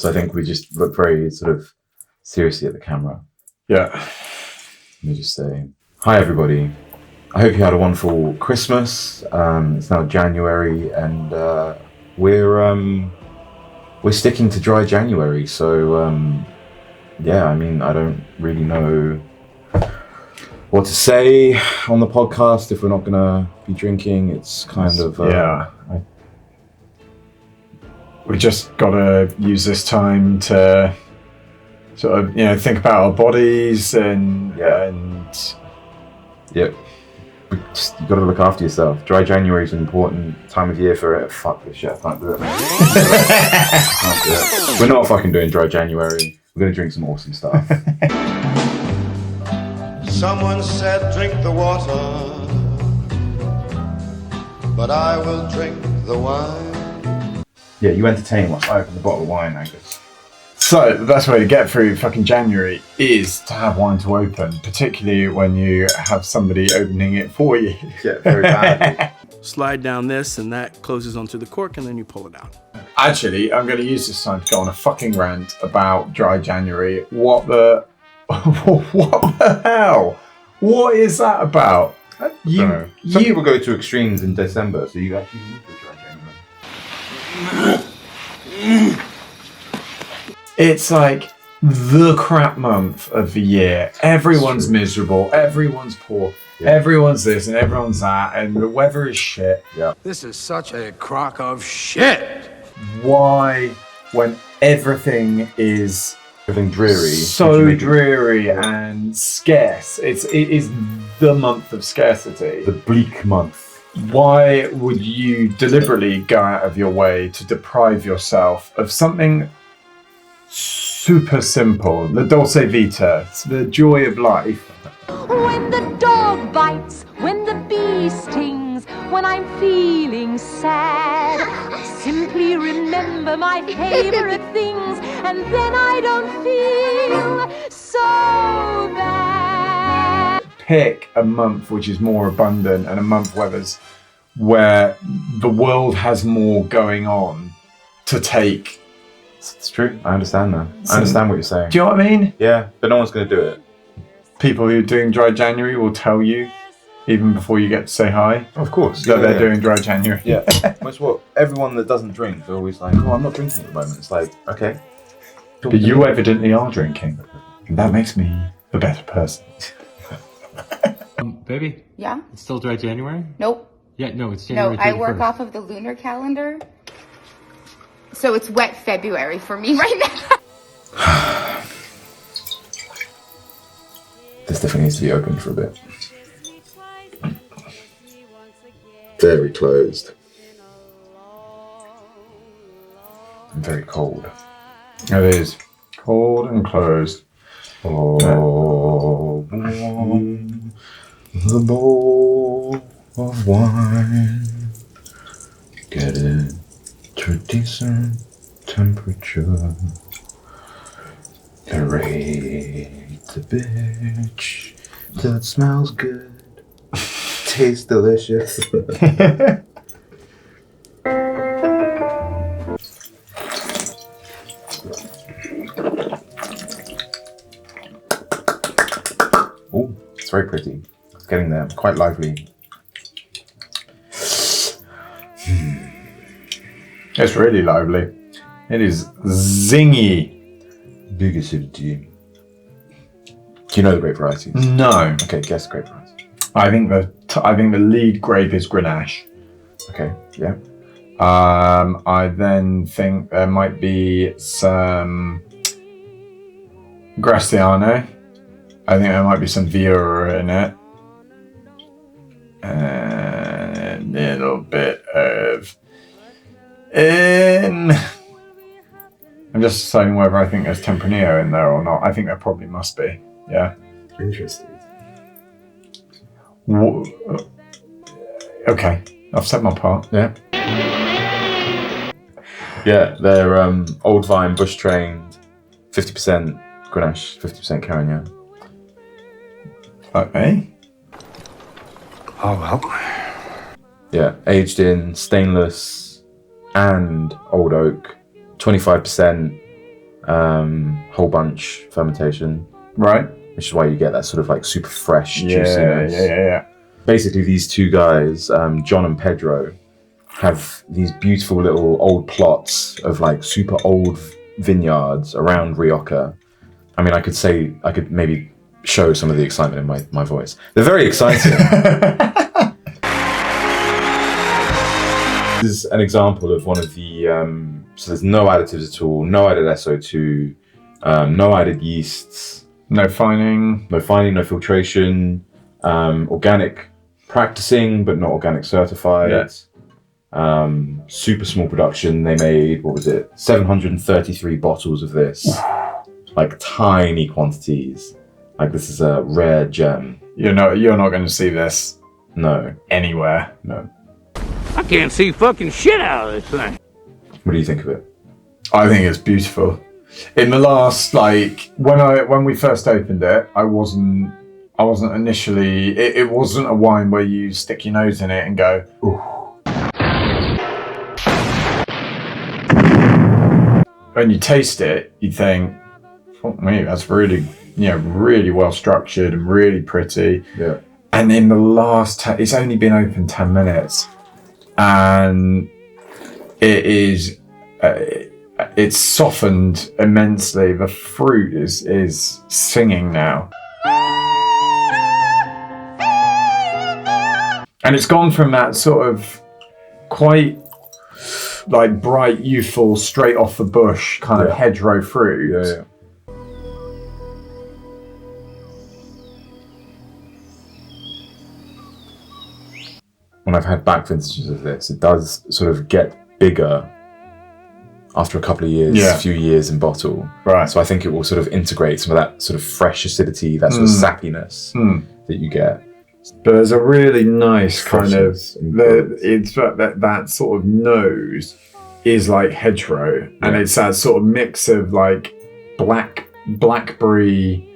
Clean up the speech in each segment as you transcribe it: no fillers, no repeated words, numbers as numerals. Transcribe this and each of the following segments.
So I think we just look very sort of seriously at the camera. Yeah. Let me just say, hi everybody. I hope you had a wonderful Christmas. It's now January, and we're sticking to dry January. So yeah, I mean, I don't really know what to say on the podcast if we're not gonna be drinking. It's kind of we just gotta use this time to sort of, think about our bodies and yeah. You got to look after yourself. Dry January is an important time of year for it. Fuck this shit, I can't do it, man. I can't do it. We're not fucking doing Dry January. We're going to drink some awesome stuff. Someone said drink the water, but I will drink the wine. Yeah, you entertain whilst I open the bottle of wine, Angus. So the best way to get through fucking January is to have wine to open, particularly when you have somebody opening it for you. Yeah, very badly. Slide down this and that closes onto the cork and then you pull it out. Actually, I'm going to use this time to go on a fucking rant about dry January. What the hell? What is that about? Some people go to extremes in December, so you actually need to dry January. It's like the crap month of the year. Everyone's miserable. Everyone's poor. Yeah. Everyone's this and everyone's that. And the weather is shit. Yeah. This is such a crock of shit. Why, when everything is dreary, so dreary and scarce, it is the month of scarcity. The bleak month. Why would you deliberately go out of your way to deprive yourself of something super simple, the dulce vita, the joy of life? When the dog bites, when the bee stings, when I'm feeling sad, I simply remember my favorite things, and then I don't feel so bad. Pick a month which is more abundant and a month where the world has more going on to take. It's true. I understand that. I understand what you're saying. Do you know what I mean? Yeah, but no one's going to do it. People who are doing dry January will tell you, even before you get to say hi, of course, that they're doing dry January. Yeah. That's what everyone that doesn't drink, they're always like, oh, I'm not drinking at the moment. It's like, okay. But you evidently are drinking. And that makes me the better person. Baby? Yeah? It's still dry January? Nope. Yeah, no, it's January 31st. No, I work off of the lunar calendar. So it's wet February for me right now. This definitely needs to be opened for a bit. Very closed. And very cold. It is. Cold and closed. Oh, warm, the bowl of wine. Get it to a decent temperature. Rate the bitch till it smells good, tastes delicious. Oh, it's very pretty. It's getting there. Quite lively. It's really lively. It is zingy. Big acidity. Do you know the grape varieties? No. Okay, guess grape varieties. I think the lead grape is Grenache. Okay, yeah. I then think there might be some Graciano. I think there might be some Viura in it. And a little bit of... I'm just deciding whether I think there's Tempranillo in there or not. I think there probably must be. Yeah. Interesting. Okay, I've set my part. Yeah. Yeah, they're old vine, bush trained, 50% Grenache, 50% Carignan. Okay. Oh well. Yeah, aged in stainless and old oak, 25% whole bunch fermentation, Right. which is why you get that sort of like super fresh Yeah, juiciness. yeah. Basically, these two guys, John and Pedro, have these beautiful little old plots of like super old vineyards around Rioja. I mean, I could maybe show some of the excitement in my voice. They're very exciting. This is an example of one of the, so there's no additives at all, no added SO2, no added yeasts. No fining. No fining, no filtration, organic practicing, but not organic certified. Yeah. Super small production. They made, 733 bottles of this. Like tiny quantities. Like this is a rare gem. You're not going to see this No. anywhere. No. I can't see fucking shit out of this thing. What do you think of it? I think it's beautiful. In the last, like, when we first opened it, I wasn't initially, it wasn't a wine where you stick your nose in it and go, ooh. When you taste it, you think, fuck me, that's really, really well structured and really pretty. Yeah. And in the last, it's only been open 10 minutes. And it is, it's softened immensely. The fruit is singing now. And it's gone from that sort of quite like bright, youthful, straight off the bush kind of hedgerow fruit. Yeah. When I've had back vintages of this, it does sort of get bigger after a couple of years, a few years in bottle. Right. So I think it will sort of integrate some of that sort of fresh acidity, that sort of sappiness that you get. But there's a really nice kind of, Freshness. it's that sort of nose is like hedgerow, and it's that sort of mix of like blackberry,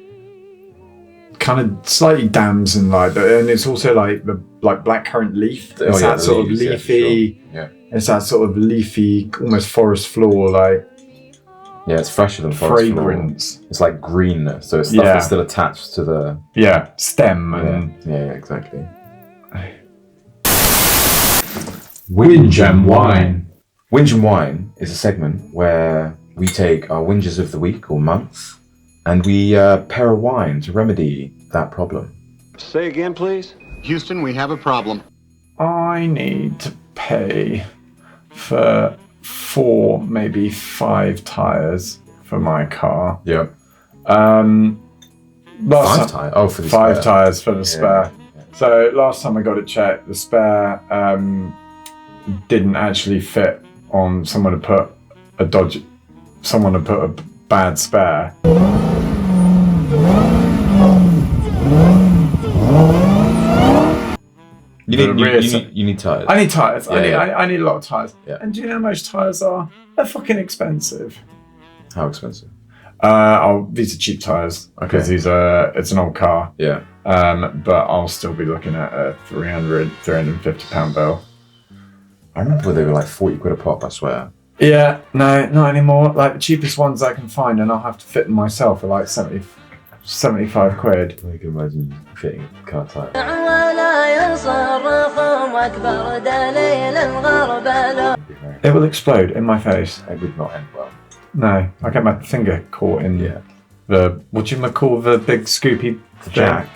kind of slightly damson like, and it's also like the blackcurrant leaf. It's that sort of leafy. Yeah. It's that sort of leafy, almost forest floor like. Yeah, it's fresher than forest fragrance. floor. It's like green, so it's stuff that's still attached to the stem and yeah, exactly. Whinge and Wine. Whinge and Wine is a segment where we take our whinges of the week or month and we pair a wine to remedy that problem. Say again, please. Houston, we have a problem. I need to pay for 4, maybe 5 tires for my car. Yeah. Last 5 tires? Oh, for the 5 spare. tires for the spare. Yeah. So last time I got it checked, the spare didn't actually fit on someone to put a bad spare. You need tires. I need tires. Yeah, I need a lot of tires. Yeah. And do you know how much tires are? They're fucking expensive. How expensive? These are cheap tires because it's an old car. Yeah. But I'll still be looking at a 350 pound bill. I remember they were like 40 quid a pop, I swear. Yeah, no, not anymore. Like the cheapest ones I can find, and I'll have to fit them myself, are like 75 quid. I can imagine fitting car tires. It will explode in my face. It would not end well. No, I get my finger caught in the, what do you call the big scoopy jack?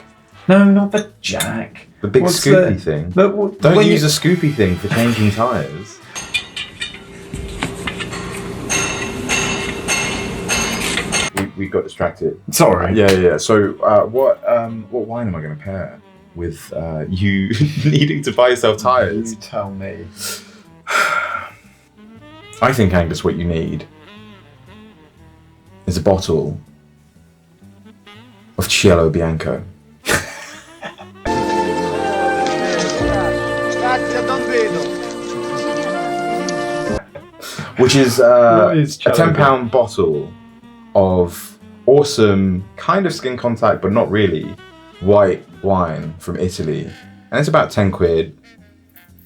No, not the jack. The big scoopy thing. Don't use a scoopy thing for changing tyres. We got distracted. Sorry. Yeah. So what wine am I going to pair with you needing to buy yourself tyres? You tell me. I think, Angus, what you need is a bottle of Cielo Bianco. Which is a £10 bottle of awesome, kind of skin contact, but not really, white wine from Italy. And it's about 10 quid,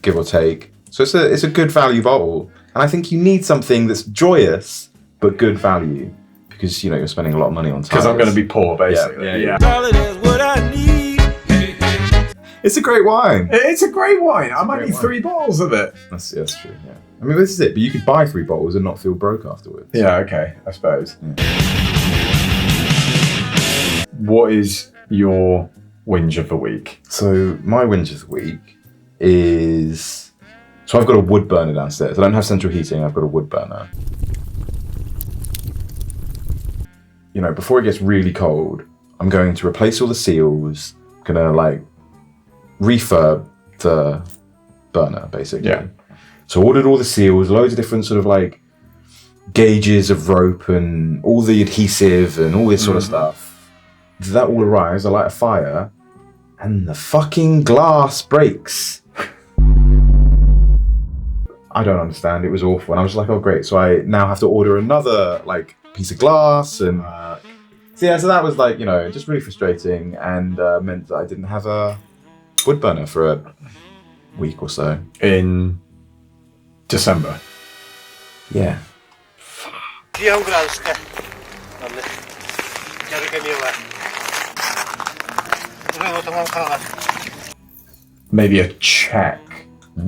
give or take. So it's a good value bottle. And I think you need something that's joyous, but good value. because you know you're spending a lot of money on tires. Because I'm going to be poor, basically. Yeah. It's a great wine. It's a great wine. I might need 3 bottles of it. That's true. Yeah. I mean, this is it. But you could buy 3 bottles and not feel broke afterwards. Yeah. Okay. I suppose. Yeah. What is your whinge of the week? So my whinge of the week is... So I've got a wood burner downstairs. I don't have central heating. I've got a wood burner. You know, before it gets really cold, I'm going to replace all the seals. I'm gonna like refurb the burner, basically. Yeah. So I ordered all the seals, loads of different sort of like gauges of rope and all the adhesive and all this sort of stuff. That all arrives, I light a fire, and the fucking glass breaks. I don't understand, it was awful. And I was like, oh great, so I now have to order another like piece of glass and... So that was like, you know, just really frustrating and meant that I didn't have a wood burner for a week or so. In December. Yeah. Maybe a Czech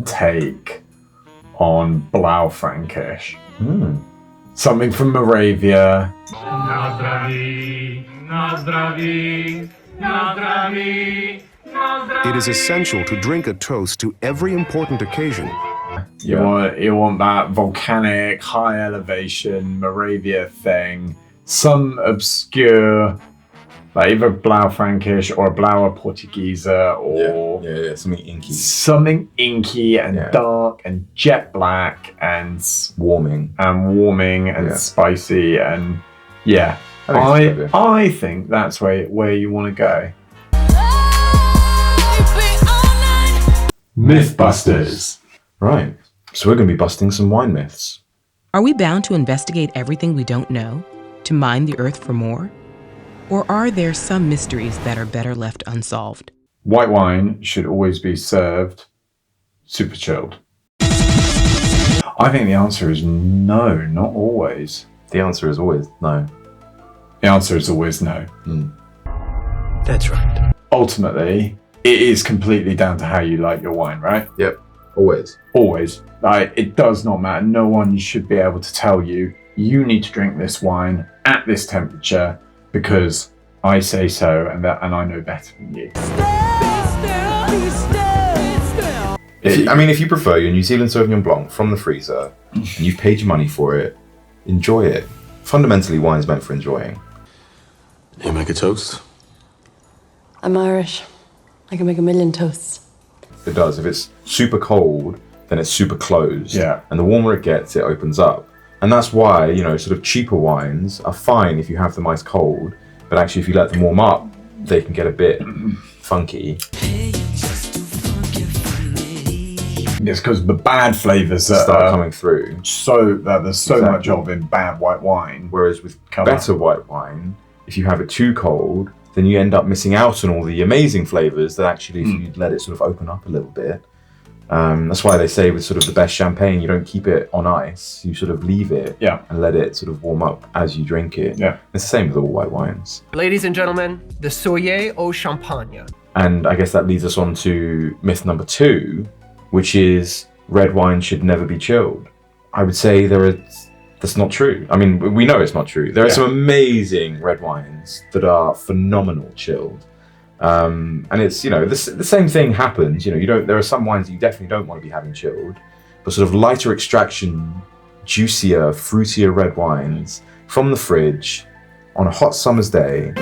take on Blaufränkisch. Something from Moravia. It is essential to drink a toast to every important occasion. You want that volcanic, high elevation Moravia thing. Some obscure, like either Blaufränkisch or Blauer Portugiese or yeah, something inky. Something inky and dark and jet black and warming and spicy and I think that's where you want to go. Mythbusters. Right. So we're going to be busting some wine myths. Are we bound to investigate everything we don't know, to mine the earth for more? Or are there some mysteries that are better left unsolved? White wine should always be served super chilled. I think the answer is no, not always. The answer is always no. The answer is always no. That's right. Ultimately, it is completely down to how you like your wine, right? Yep, always. Always. Like, it does not matter. No one should be able to tell you, you need to drink this wine at this temperature because I say so and I know better than you. If you prefer your New Zealand Sauvignon Blanc from the freezer and you've paid your money for it, enjoy it. Fundamentally, wine is meant for enjoying. You make a toast? I'm Irish. I can make a million toasts. It does. If it's super cold, then it's super closed. Yeah. And the warmer it gets, it opens up. And that's why, you know, sort of cheaper wines are fine if you have them ice cold, but actually if you let them warm up, they can get a bit funky. It's because the bad flavours that start coming through. So that there's so much of in bad white wine. Whereas with better white wine, if you have it too cold, then you end up missing out on all the amazing flavours that actually, if you let it sort of open up a little bit. That's why they say with sort of the best champagne, you don't keep it on ice. You sort of leave it and let it sort of warm up as you drink it. Yeah. It's the same with all white wines. Ladies and gentlemen, the Soyer au Champagne. And I guess that leads us on to myth number 2, which is red wine should never be chilled. I would say that's not true. I mean, we know it's not true. There are some amazing red wines that are phenomenal chilled. And it's, you know, the same thing happens. You know, there are some wines that you definitely don't want to be having chilled, but sort of lighter extraction, juicier, fruitier red wines from the fridge on a hot summer's day.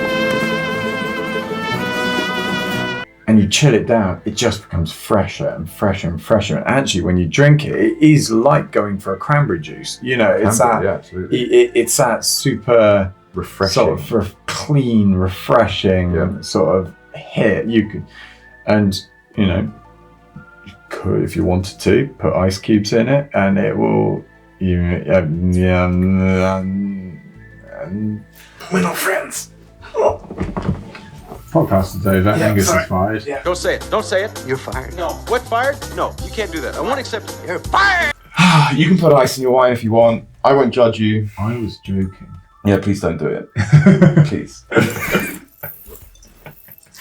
And you chill it down, it just becomes fresher and fresher and fresher. And actually, when you drink it, it is like going for a cranberry juice. You know, it's it's that super refreshing, sort of clean, refreshing sort of hit. You could, and you know, you could, if you wanted to, put ice cubes in it, and it will. We're not friends. Podcast is over. Angus is fired. Yeah. Don't say it. Don't say it. You're fired. No. What, fired? No, you can't do that. I won't accept it. You're fired! You can put ice in your wine if you want. I won't judge you. I was joking. Yeah, please don't do it. Please.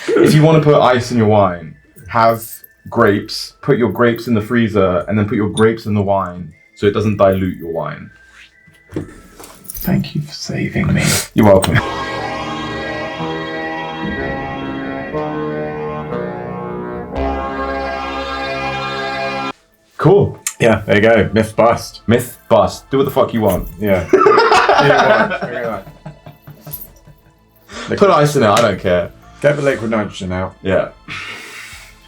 If you want to put ice in your wine, have grapes, put your grapes in the freezer, and then put your grapes in the wine so it doesn't dilute your wine. Thank you for saving me. You're welcome. Cool. Yeah, there you go. Myth bust. Myth bust. Do what the fuck you want. Yeah. Put ice in it, I don't care. Get the liquid nitrogen out. Yeah.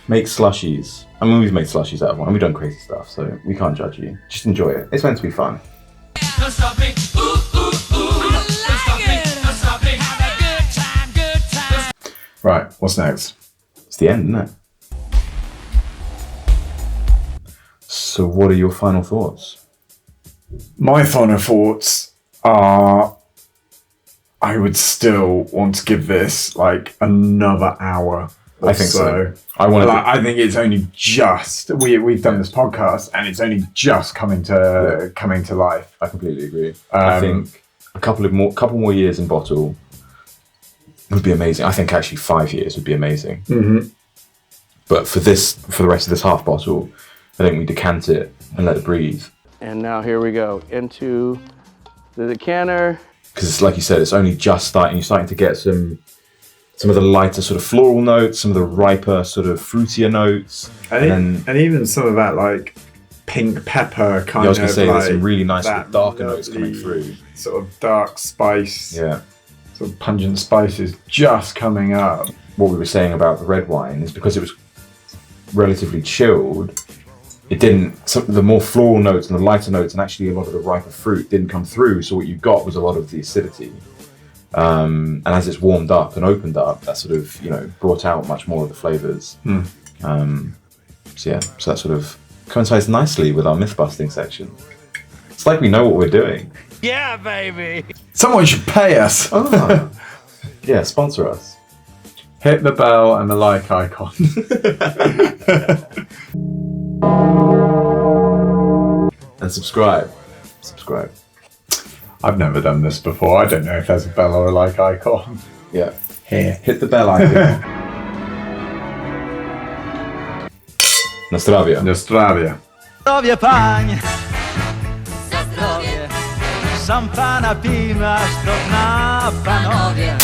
Make slushies. I mean, we've made slushies out of wine. We've done crazy stuff, so we can't judge you. Just enjoy it. It's meant to be fun. Don't stop me. Ooh, ooh, ooh. I like it. Don't stop me. Have a good time. Right, what's next? It's the end, isn't it? So what are your final thoughts? My final thoughts are I would still want to give this like another hour. I think so. I think it's only just we've done this podcast and it's only just coming to life. I completely agree. I think a couple more years in bottle would be amazing. I think actually 5 years would be amazing. Mm-hmm. But for the rest of this half bottle, I think we decant it and let it breathe. And now here we go into the decanter. Because like you said, it's only just starting. You're starting to get some of the lighter sort of floral notes, some of the riper sort of fruitier notes, and even some of that like pink pepper kind of. I was going to say like there's some really nice sort of darker notes coming through. Sort of dark spice. Yeah. Sort of pungent spices just coming up. What we were saying about the red wine is because it was relatively chilled, it didn't. The more floral notes and the lighter notes and actually a lot of the riper fruit didn't come through. So what you got was a lot of the acidity. And as it's warmed up and opened up, that sort of, brought out much more of the flavors. So that sort of coincides nicely with our myth busting section. It's like we know what we're doing. Yeah, baby. Someone should pay us. Oh. Yeah, sponsor us. Hit the bell and the like icon. And subscribe. I've never done this before. I don't know if there's a bell or a like icon. Yeah. Here. Hit the bell icon. Na zdrowie. Na zdrowie. Zdrowie, panie. Za zdrowie. Szampana pijmy, aż to dna, panowie.